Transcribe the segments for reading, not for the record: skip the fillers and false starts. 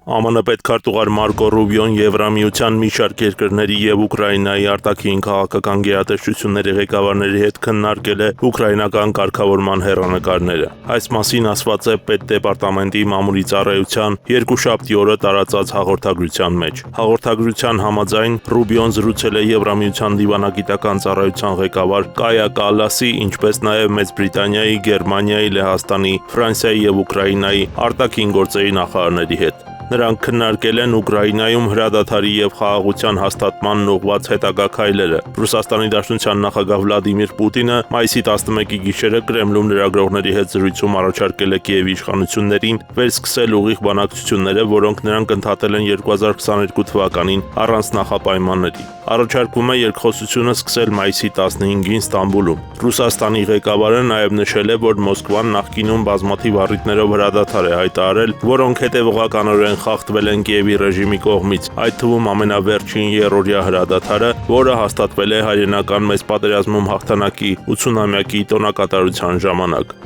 ԱՄՆ պետքարտուղար Մարկո Ռուբիոն Եվրամիության մի շարք երկրների եւ Ուկրաինայի արտաքին քաղաքական գերատեսչությունների ղեկավարների հետ քննարկել է ուկրաինական կարգավորման հեռանկարները։ Այս մասին ասված է Պետդեպարտամենտի մամուլի ծառայության երկուշաբթի օրը տարածած հաղորդագրության մեջ։ Հաղորդագրության համաձայն Ռուբիոն զրուցել է Եվրամիության դիվանագիտական ծառայության ղեկավար Կայա Կալասի, ինչպես նաեւ Մեծ Բրիտանիայի, Գերմանիայի, Լեհաստանի, Ֆրանսիայի եւ Ուկրաինայի արտաքին գործերի նախարարների հետ։ Նրանք քննարկել են Ուկրաինայում հրադադարի եւ խաղաղության հաստատմանն ուղղված հետագա քայլերը։ Ռուսաստանի Դաշնության նախագահ Վլադիմիր Պուտինը մայիսի 11-ի գիշերը Կրեմլում լրագրողների հետ զրույցում առաջարկել է Կիևի իշխանություններին վերսկսել ուղիղ բանակցությունները, որոնք նրանք ընդհատել են 2022 թվականին առանց նախապայմանների։ Առաջարկվում է երկխոսությունը սկսել մայիսի 15-ին Ստամբուլում։ Ռուսաստանի ղեկավարը նաեւ նշել է, որ Մոսկվան նախկինում բազմաթիվ առիթներով հրադադար է հայտարարել, որոնք հետևողականորեն խախտվել են Կիևի ռեժիմի կողմից, այդ թվում ամենավերջին երրորդյա հրադադարը, որը հաստատվել է հայրենական մեծ պատերազմում հաղթանակի 80-ամյակի տոնակատարության ժամանակ։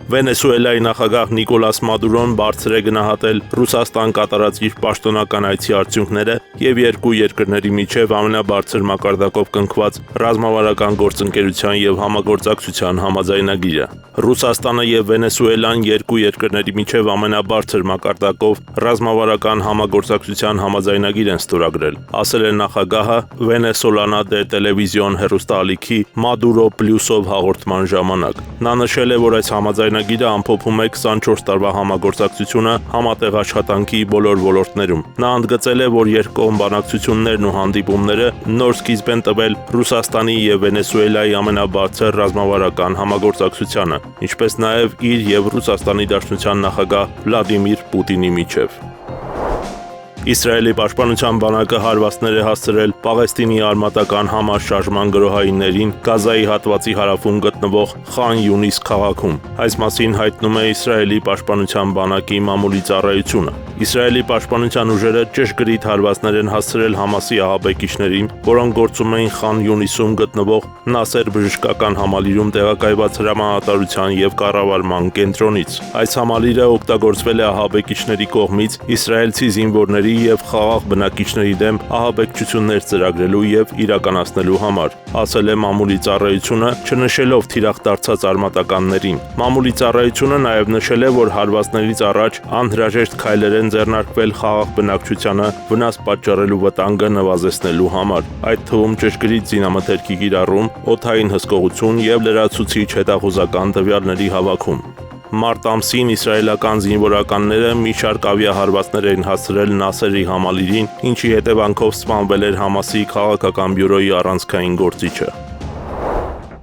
Վենեսուելայի նախագահ Նիկոլաս Մադուրոն բարձր է գնահատել Ռուսաստան կատարած իր պաշտոնական այցի արդյունքները եւ երկու երկրների միջև ամենաբարձր մակարդակով կնքված ռազմավարական գործընկերության եւ համագործակցության համաձայնագիրը։ Ռուսաստանը եւ Վենեսուելան երկու երկրների միջև ամենաբարձր մակարդակով ռազմավարական համագործակցության համաձայնագիր են ստորագրել, ասել է նախագահը Վենեսոլանա դե տելևիզիոն հեռուստաալիքի Մադուրո Պլյուսով հաղորդման ժամանակ։ Նա նշել է, որ այս համաձայնագիրը ամփոփում է 24 տարվա համագործակցությունը համատեղ աշխատանքի բոլոր ոլորտներում։ Նա ընդգծել է, որ երկկողմ բանակցություններն ու հանդիպումները նոր սկիզբ են տվել Ռուսաստանի եւ Վենեսուելայի ամենաբարձր ռազմավարական համագործակցությանը, ինչպես նաեւ իր եւ Ռուսաստանի Դաշնության նախագահ Վլադիմիր Պուտինի միջև։ Իսրայելի պաշտպանության բանակը հարվածներ է հասցրել Պաղեստինի արմատական Համաս շարժման գրոհայիններին Գազայի հատվածի հարավում գտնվող Խան Յունիս քաղաքում։ Այս մասին հայտնում է Իսրայելի պաշտպանության բանակի մամուլի ծառայությունը։ Իսրայելի պաշտպանության ուժերը ճշգրիտ հարվածներ են հասցրել Համասի ահաբեկիչներին, որոնք գործում էին Խան Յունիսում գտնվող Նասեր բժշկական համալիրում տեղակայված հրամանատարության եւ կառավարման կենտրոնից։ Այս համալիրը օգտագործվել է ահաբեկիչների կողմից իսրայելցի զինվորների եւ խաղաղ բնակիչների դեմ ահաբեկչություններ ծրագրելու եւ իրականացնելու համար, ասել է մամուլի ծառայությունը, չնշելով թիրախ դարձած արմատականներին։ Մամուլի ծառայությունը նաեւ նշել է, որ հարվածներից առաջ անհրաժեշտ քայլեր են ձեռնարկվել խաղաղ բնակչությանը վնաս պատճառելու վտանգը նվազեցնելու համար, այդ թվում ճշգրիտ զինամթերքի կիրառում, օդային հսկողություն եւ լրացուցիչ հետախուզական տվյալների հավաքում։ Մարտ ամսին իսրայելական զինվորականները մի շարք ավիահարվածներ էին հասցրել Նասերի համալիրին, ինչի հետևանքով սպանվել էր Համասի քաղաքական բյուրոյի առանցքային գործիչը։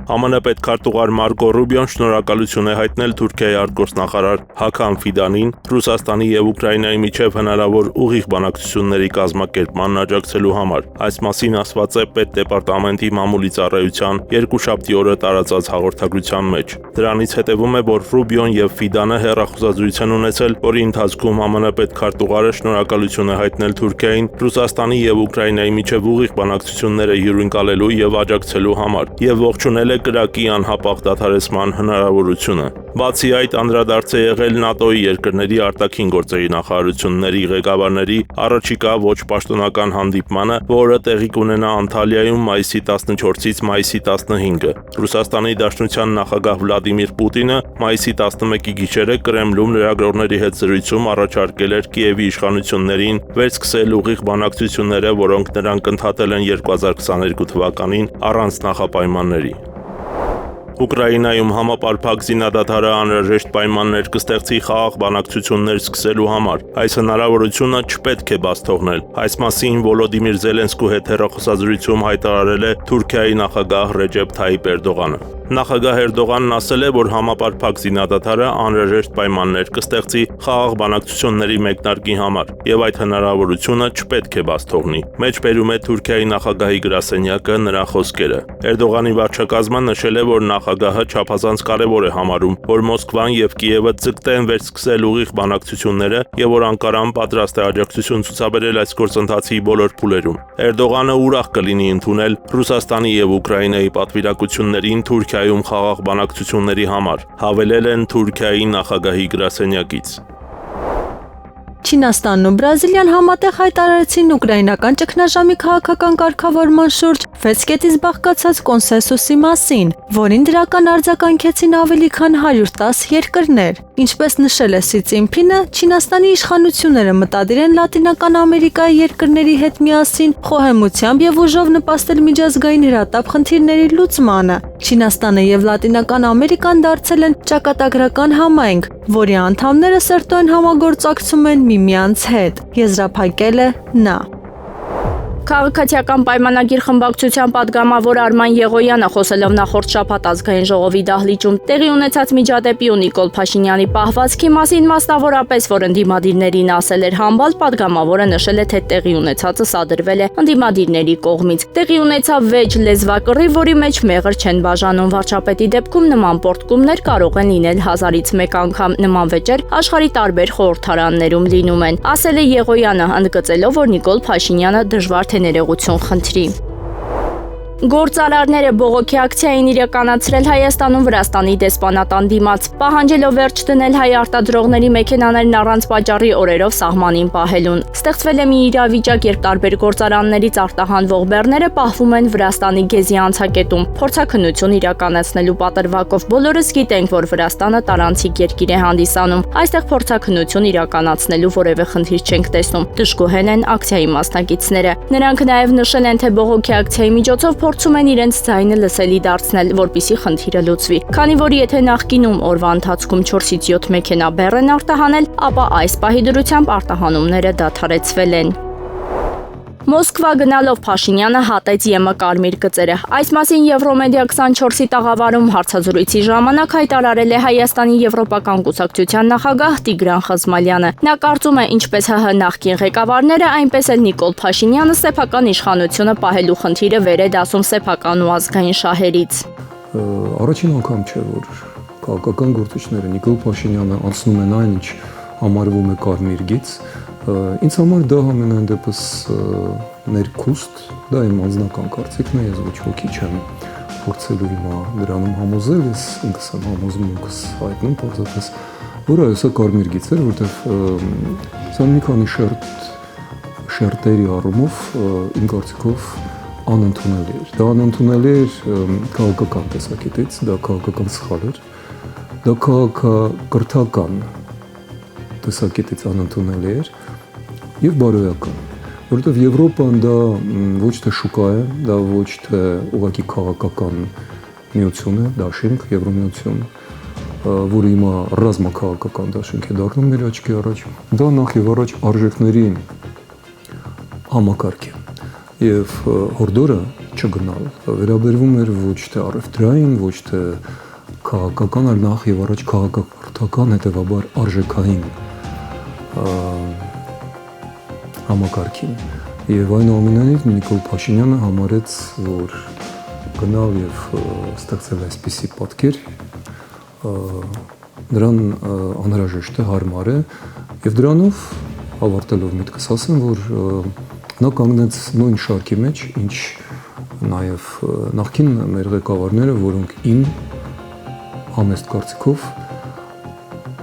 ԱՄՆ պետքարտուղար Մարկո Ռուբիոն շնորհակալություն է հայտնել Թուրքիայի արտգործնախարար Հական Ֆիդանին Ռուսաստանի եւ Ուկրաինայի միջև հնարավոր ուղիղ բանակցությունների կազմակերպմանն աջակցելու համար։ Այս մասին ասված է Պետդեպարտամենտի մամուլի ծառայության երկուշաբթի օրը տարածած հաղորդագրության մեջ։ Դրանից հետևում է, որ Ռուբիոն եւ Ֆիդանը հեռախոսազրույց են ունեցել, որի ընթացքում ԱՄՆ պետքարտուղարը շնորհակալություն է հայտնել Թուրքիային Ռուսաստանի եւ Ուկրաինայի միջև ուղիղ բանակցությունները հյուրընկալելու եւ աջակցելու համար եւ ողջունել կրակի անհապաղ դադարեցման հնարավորությունը։ Բացի այդ, անդրադարձ է եղել ՆԱՏՕ-ի երկրների արտաքին գործերի նախարարությունների ղեկավարների առաջիկա ոչ պաշտոնական հանդիպմանը, որը տեղի կունենա Անտալիայում մայիսի 14-ից մայիսի 15-ը։ Ռուսաստանի Դաշնության նախագահ Վլադիմիր Պուտինը մայիսի 11-ի գիշերը Կրեմլում լրագրողների հետ զրույցում առաջարկել էր Կիևի իշխանություններին վերսկսել ուղիղ բանակցությունները, որոնք նրանք ընդհատել են 2022 թվականին առանց նախապայմանների։ Ուկրաինայում համապարփակ զինադադարը անհրաժեշտ պայմաններ կստեղծի խաղաղ բանակցություններ սկսելու համար։ Այս հնարավորությունը չպետք է բաց թողնել։ Այս մասին Վոլոդիմիր Զելենսկու հետ հեռախոսազրույցում հայտարարել է Թուրքիայի նախագահ Ռեջեփ Թայիպ Էրդողանը։ Նախագահ Էրդողանն ասել է, որ համապարփակ զինադադարը անհրաժեշտ պայմաններ կստեղծի խաղաղ բանակցությունների մեկնարկի համար, եւ այդ հնարավորությունը չպետք է բաց թողնի։ Մեջբերում է Թուրքիայի նախագահի գրասենյակը նրա խոսքերը։ Էրդողանի վարչակազմը նշել է, որ նախագահը չափազանց կարևոր է համարում, որ Մոսկվան եւ Կիևը ձգտեն վերսկսել ուղիղ բանակցությունները եւ որ Անկարան պատրաստ է աջակցություն ցուցաբերել այս գործընթացի բոլոր փուլերում։ Էրդողանը ուրախ կլինի ընդունել Ռուսաստանի եւ Ուկրաինայի պատվիրակություններին Թուրքիայում խաղաղ բանակցությունների համար, հավելել են Թուրքիայի նախագահի գրասենյակից։ Չինաստանն ու Բրազիլիան համատեղ հայտարարեցին ուկրաինական ճգնաժամի քաղաքական կարգավորման շուրջ 6 կետից բաղկացած կոնսենսուսի մասին, որին դրական արձագանքեցին ավելի քան 110 երկրներ։ Ինչպես նշել է Սի Ցզինփինը, Չինաստանի իշխանությունները մտադիր են Լատինական Ամերիկայի երկրների հետ միասին խոհեմությամբ եւ ուժով նպաստել միջազգային հրատապ խնդիրների լուծմանը։ Չինաստանը եւ Լատինական Ամերիկան դարձել են ճակատագրական համայնք, որի անդամները սերտորեն համագործակցում են միմյանց հետ, եզրափակել է նա։ Քաղաքացիական պայմանագիր խմբակցության падգամավոր Արման Եղոյանը խոսելով նախորդ շաբաթ ազգային ժողովի դահլիճում տեղի ունեցած միջադեպի ու Նիկոլ Փաշինյանի պահվածքի մասին, մասնավորապես, որ ընդդիմադիրներին ասել էր համբալ, падգամավորը նշել է, թե տեղի ունեցածը սադրվել է ընդդիմադիրների կողմից։ Տեղի ունեցավ վեճ լեզվակռիվ, որի մեջ մեղր չեն բաժանում։ Վարչապետի դեպքում նման պորտկումներ կարող են լինել 1000-ից մեկ անգամ։ Նման վեճեր աշխարհի տարբեր խորհրդարաններում լինում են, ասել է Եղոյանը, ընդգծելով, որ Նիկոլ Փաշինյանը դժվար ներողություն խնդրի։ Գործարարները բողոքի ակցիա էին իրականացրել Հայաստանում Վրաստանի դեսպանատան դիմաց, պահանջելով վերջ դնել հայ արտադրողների մեքենաներն առանց պատճառի օրերով սահմանին պահելուն։ Ստեղծվել է մի իրավիճակ, երբ տարբեր գործարաններից արտահանվող բեռները պահվում են Վրաստանի գեզի անցակետում, փորձաքննություն իրականացնելու պատրվակով։ Բոլորս գիտենք, որ Վրաստանը տարանցիկ երկիր է հանդիսանում։ Այստեղ փորձաքննություն իրականացնելու որևէ խնդիր չենք տեսնում, դժգոհեն են ակցիայի մասնակիցները։ Նրանք նաև նշել են, թե բողոքի ակցիայի միջոցով փորձում են իրենց ձայնը լսելի դարձնել, որպիսի խնդիրը լուծվի։ Քանի որ եթե նախկինում օրվա ընթացքում 4-ից 7 մեքենա բեռ են արտահանել, ապա այս պահի դրությամբ արտահանումները դադարեցվել են։ Մոսկվա գնալով Փաշինյանը հատեց ԵՄ կարմիր գծերը։ Այս մասին Եվրոմեդիա 24-ի տաղավարում հարցազրույցի ժամանակ հայտարարել է Հայաստանի Եվրոպական կուսակցության նախագահ Տիգրան Խզմալյանը։ Նա կարծում է, ինչպես ՀՀ նախկին ղեկավարները, այնպես էլ Նիկոլ Փաշինյանը սեփական իշխանությունը պահելու խնդիրը վեր է դասում սեփական ու ազգային շահերից։ Առաջին անգամ չէ, որ քաղաքական գործիչները Նիկոլ Փաշինյանը անցնում են այն, ինչ համարվում է կարմիր գիծ։ Ինձ համար դա ամենայն դեպս ներքուստ, դա իմ անձնական կարծիքն է, ես ոչ ոքի չեմ փորձելու հիմա դրանում համոզել, ես ինքս եմ համոզում ինքս հայտնում պարզապես, որ այո, սա կարմիր գիծ էր, որտեղ սա մի քանի շերտերի առումով իմ կարծիքով անընդունելի էր։ Դա անընդունելի էր քաղաքական տեսակետից, դա քաղաքական սխալ էր, դա քաղաքակրթական տեսակետից անընդունելի էր եւ բարոյական, որովհետեւ Եվրոպան դա ոչ թե շուկա է, դա ոչ թե ուղղակի քաղաքական միություն է, դաշինք, Եվրոմիություն, որը հիմա ռազմաքաղաքական դաշինք է դառնում մեր աչքի առաջ, դա նախ եւ առաջ արժեքների համակարգ է եւ հորդորը չգնալ վերաբերվում էր ոչ թե առևտրային, ոչ թե քաղաքական, այլ նախ եւ առաջ քաղաքակրթական, հետեւաբար արժեքային համակարգին եւ այնուամենայնիվ Նիկոլ Փաշինյանը համարեց, որ գնալ եւ ստեղծել այսպիսի պատկեր նրան անհրաժեշտ է, հարմար է եւ դրանով ավարտելով միտքս ասեմ, որ նա կանգնեց նույն շարքի մեջ, ինչ նաեւ նախկին մեր ղեկավարները, որոնք իմ համեստ կարծիքով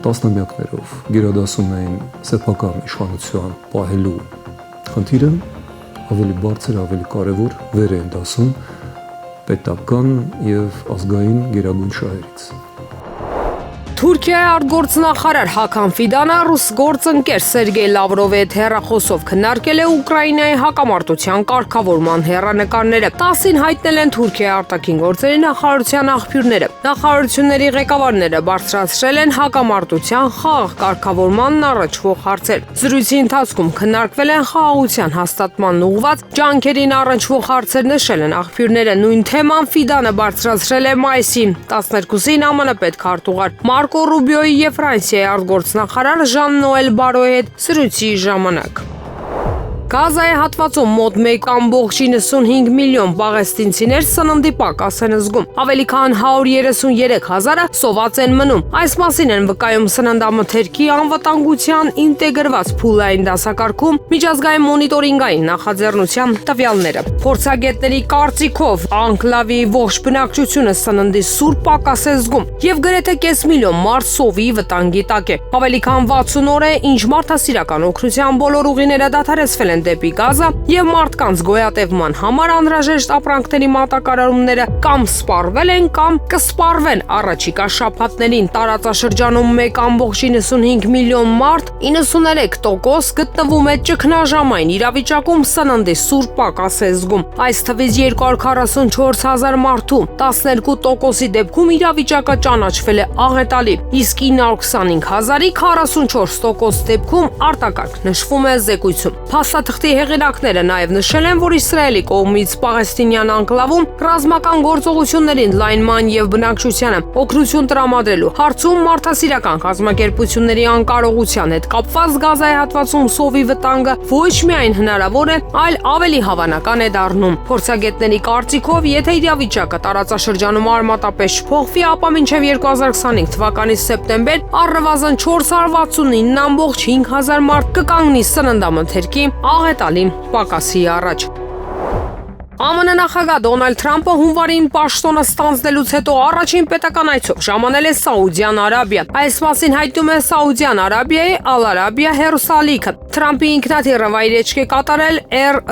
տասնամյակներով գերադասում էին սեփական իշխանության պահելու խնդիրը, ավելի բարձր, ավելի կարևոր վեր են դասում պետական եւ ազգային գերագույն շահերից։ Թուրքիայի արտգործնախարար Հական Ֆիդանը ռուս գործընկեր Սերգեյ Լավրովի հետ հեռախոսով քննարկել է Ուկրաինայի հակամարտության կարգավորման հեռանկարները։ 10-ին հայտնել են Թուրքիայի արտաքին գործերի նախարարության աղբյուրները։ Նախարարությունների ղեկավարները բարձրացրել են հակամարտության խաղաղ կարգավորմանն առնչվող հարցեր։ Զրույցի ընթացքում քննարկվել են խաղաղության հաստատմանն ուղղված ջանքերին առնչվող հարցեր, նշել են աղբյուրները։ Նույն թեման Ֆիդանը բարձրացրել է մայիսի 12-ին ԱՄՆ պետքարտուղար Մարկո Ռուբիոյի եւ Ֆրանսիայի արտգործնախարար Ժան Նոել Բարոյի հետ զրույցի ժամանակ։ Գազայի հատվածում մոտ 1.95 միլիոն պաղեստինցիներ սննդի պակաս են զգում։ Ավելի քան 133,000-ը սոված են մնում։ Այս մասին են վկայում սննդամթերքի անվտանգության ինտեգրված փուլային դասակարգում միջազգային մոնիտորինգային նախաձեռնության տվյալները։ Փորձագետների կարծիքով անկլավի ողջ բնակչությունը սննդի սուր պակաս է զգում եւ գրեթե կես միլիոն մարդ սովի վտանգի տակ է։ Ավելի քան 60 օր է, ինչ մարդասիրական օգնության բոլոր ուղիները դադարեցվել են դեպի Գազա եւ մարդկանց գոյատևման համար անհրաժեշտ ապրանքների մատակարարումները կամ սպառվել են կամ կսպառվեն առաջիկա շաբաթներին։ Տարածաշրջանում 1.95 միլիոն մարդ 93% գտնվում է ճգնաժամային իրավիճակում սննդի սուր պակաս է զգում։ Այս թվից 244,000 մարդու 12%-ի դեպքում իրավիճակը ճանաչվել է աղետալի, իսկ 925,000-ի 44% դեպքում արտակարգ նշվում է զեկույցում։ Փաստաթղթի հեղինակները նաև նշել են, որ Իսրայելի կողմից պաղեստինյան անկլավում ռազմական գործողությունների ընդլայնման եւ բնակչությանը օգնություն տրամադրելու հարցում մարդասիրական կազմակերպությունների անկարողության հետ կապված Գազայի հատվածում սովի վտանգը ոչ միայն հնարավոր է, այլ ավելի հավանական է դառնում։ Փորձագետների կարծիքով, եթե իրավիճակը տարածաշրջանում արմատապես չփոխվի, ապա մինչև 2025 թվականի սեպտեմբեր առնվազն 469,500 մարդ կկանգնի սննդամթերքի աղետալի պակասի առաջ։ ԱՄՆ նախագահ Դոնալդ Թրամփը հունվարին պաշտոնը ստանձնելուց հետո առաջին պետական այցով ժամանել է Սաուդյան Արաբիա։ Այս մասին հայտնում է Սաուդյան Արաբիայի Ալ-Արաբիա հեռուստալիքը։ Թրամփի ինքնաթիռը վայրեջք է կատարել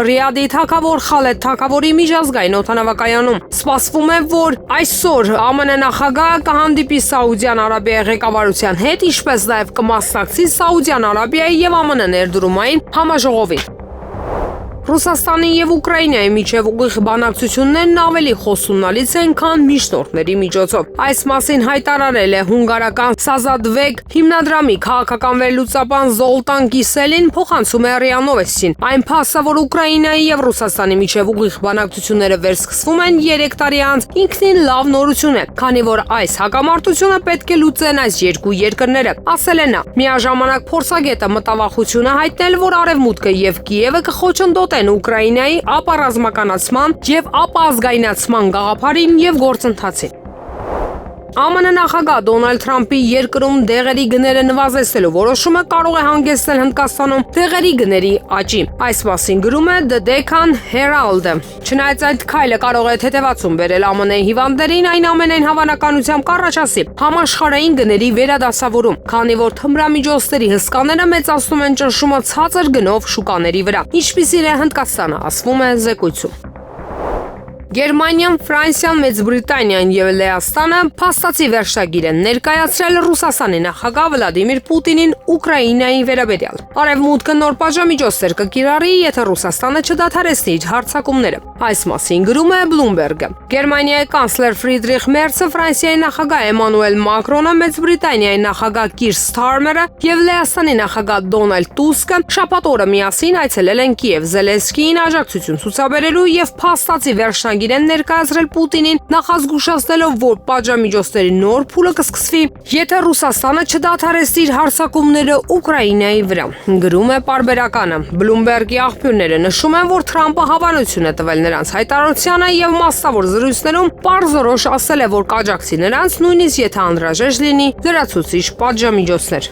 Ռիադի թագավոր Խալեդ թագավորի միջազգային օդանավակայանում։ Սպասվում է, որ այսօր ԱՄՆ նախագահը կհանդիպի Սաուդյան Արաբիայի ղեկավարության հետ, ինչպես նաև կմասնակցի Սաուդյան Արաբիայի եւ ԱՄՆ ներդրումային համաժողովին։ Ռուսաստանի եւ Ուկրաինայի միջև ուղիղ բանակցություններն ավելի խոսունալից են, քան միջնորդների միջոցով։ Այս մասին հայտարարել է հունգարական Սազադվեկ հիմնադրամի քաղաքական վերլուծաբան Զոլտան Կիսելին, փոխանցում է ՌԻԱ Նովեստին։ Այն փաստը, որ Ուկրաինայի եւ Ռուսաստանի միջև ուղիղ բանակցությունները վերսկսվում են 3 տարի անց, ինքնին լավ նորություն է, քանի որ այս հակամարտությունը պետք է լուծեն այս երկու երկրները, ասել է նա։ Միաժամանակ փորձագետը մտավախություն է հայտնել, որ Արևմուտքը եւ Կիևը կխոչընդոտեն Ուկրաինայի ապառազմականացման եւ ապազգայնացման գաղափարին եւ գործընթացին։ ԱՄՆ նախագահ Դոնալդ Թրամփի երկրում դեղերի գները նվազեցնելու որոշումը կարող է հանգեցնել Հնդկաստանում դեղերի գների աճի։ Այս մասին գրում է The Deccan Herald-ը։ Չնայած այդ քայլը կարող է թեթևացում բերել ԱՄՆ-ի հիվանդներին, այն ամենայն հավանականությամբ կառաջացի համաշխարհային գների վերադասավորում, քանի որ թմրամիջոցների հսկաները մեծացնում են ճնշումը ցածր գնով շուկաների վրա, ինչպիսին է Հնդկաստանը, ասվում է զեկույցում։ Գերմանիան, Ֆրանսիան, Մեծ Բրիտանիան եւ Լեհաստանը փաստացի վերջագիր են ներկայացրել Ռուսաստանի նախագահ Վլադիմիր Պուտինին Ուկրաինայի վերաբերյալ։ Արևմուտքը նոր պատժամիջոցներ կկիրառի, եթե Ռուսաստանը չդադարեցնի իր հարձակումները։ Այս մասին գրում է Bloomberg-ը։ Գերմանիայի կանցլեր Ֆրիդրիխ Մերցը, Ֆրանսիայի նախագահ Էմանուել Մակրոնը, Մեծ Բրիտանիայի նախագահ Կիր Սթարմերը եւ Լեհաստանի նախագահ Դոնալդ Տուսկը շաբաթ օրը միասին այցելել են Կիև Զելենսկիին աջակցություն ցուցաբերելու եւ փաստացի վերջնագիր են ներկայացրել Պուտինին, նախազգուշացնելով, որ պատժամիջոցների նոր փուլը կսկսվի, եթե Ռուսաստանը չդադարեցնի իր հարձակումները Ուկրաինայի վրա։ Գրում է պարբերականը։ Bloomberg-ի աղբյուրները նշում են, որ Թրամփը հավանություն է տվել նրանց հայտարարությանը եւ մասնավոր զրույցներում պարզորոշ ասել է, որ կաջակցի նրանց, նույնիսկ եթե անհրաժեշտ լինի լրացուցիչ պատժամիջոցներ։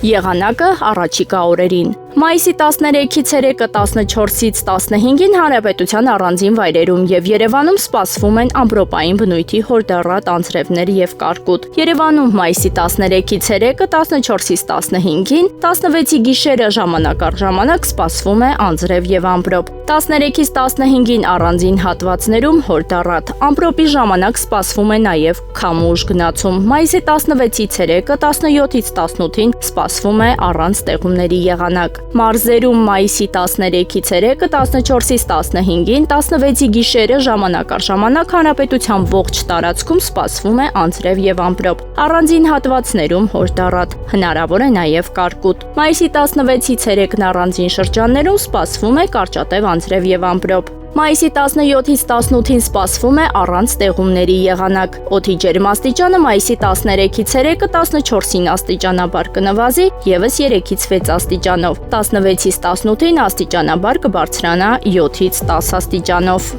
Եղանակը առաջիկա օրերին։ Մայիսի 13-ից 3-ը 14-ից 15-ին հանրապետության առանձին վայրերում եւ Երևանում սպասվում են ամպրոպային բնույթի հորդառատ անձրևներ եւ կարկուտ։ Երևանում մայիսի 13-ից 3-ը 14-ից 15-ին, 16-ի գիշերը ժամանակ առ ժամանակ սպասվում է անձրև եւ ամպրոպ։ 13-ից 15-ին առանձին հատվածներում հորդառատ ամպրոպի ժամանակ սպասվում է նաեւ քամուշ գնացում։ Մայիսի 16-ից 3-ը 17-ից 18-ին սպասվում է առանց ստեղումների եղանակ։ Մարզերում մայիսի 13-ից 3-ը 14-ից 15-ին, 16-ի գիշերը ժամանակ առ ժամանակ հանրապետության ողջ տարածքում սպասվում է անձրև եւ ամպրոպ։ Առանձին հատվածներում հորդառատ, հնարավոր է նաեւ կարկուտ։ Մայիսի 16-ից 3-ն առանձին շրջաններում սպասվում է կարճատև անձրև եւ ամպրոպ։ Մայիսի 17-ից 18-ին սպասվում է առանց տեղումների եղանակ։ Օդի ջերմաստիճանը մայիսի 13-ից 3-ը 14-ին աստիճանաբար կնվազի, եւս 3-ից 6 աստիճանով։ 16-ից 18-ին աստիճանաբար կբարձրանա 7-ից 10 աստիճանով։